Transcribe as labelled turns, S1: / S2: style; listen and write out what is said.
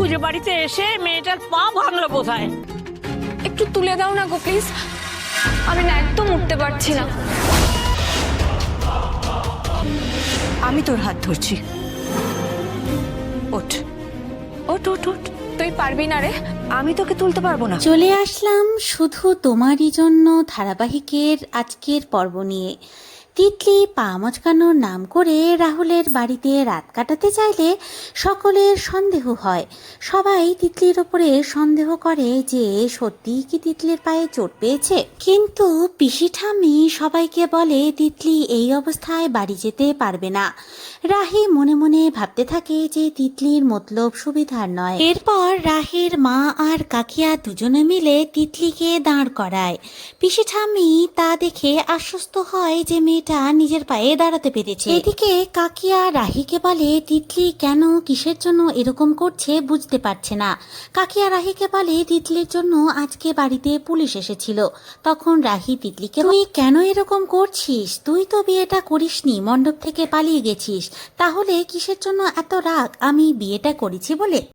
S1: পুজো বাড়িতে এসে মেয়েটার পা ভাঙলো বোধহয়।
S2: একটু তুলে দাও না গো প্লিজ, আমি না একদম উঠতে পারছি না।
S3: আমি তোর হাত ধরছি, ওঠ ওঠ ওঠ ওঠ।
S2: তুই পারবি না রে।
S3: আমি তোকে তুলতে পারবো না।
S4: চলে আসলাম শুধু তোমারই জন্য ধারাবাহিকের আজকের পর্ব নিয়ে। তিতলি পা মচকানোর নাম করে রাহুলের বাড়িতে রাত কাটাতে চাইলে সকলের সন্দেহ হয়। সবাই তিতলির ওপরে সন্দেহ করে যে সত্যিই কি তিতলির পায়ে চোট পেয়েছে। কিন্তু পিসি ঠাম্মি সবাইকে বলে তিতলি এই অবস্থায় বাড়ি যেতে পারবে না। রাহি মনে মনে ভাবতে থাকে যে তিতলির মতলব সুবিধার নয়। এরপর রাহির মা আর কাকিয়া দুজনে মিলে তিতলিকে দাঁড় করায়। পিসি ঠাম্মি তা দেখে আশ্বস্ত হয় যে মেয়েটা নিজের পায়ে দাঁড়াতে পেরেছে। এদিকে কাকিয়া রাহিকে বলে তিতলি কেন কিসের জন্য এরকম করছে বুঝতে পারছে না। কাকিয়া রাহিকে বলে তিতলির জন্য আজকে বাড়িতে পুলিশ এসেছিল। তখন রাহি তিতলিকে, তুই কেন এরকম করছিস? তুই তো বিয়েটা করিসনি, মণ্ডপ থেকে পালিয়ে গেছিস, তাহলে কিসের জন্য এত রাগ আমি বিয়েটা করেছি বলে?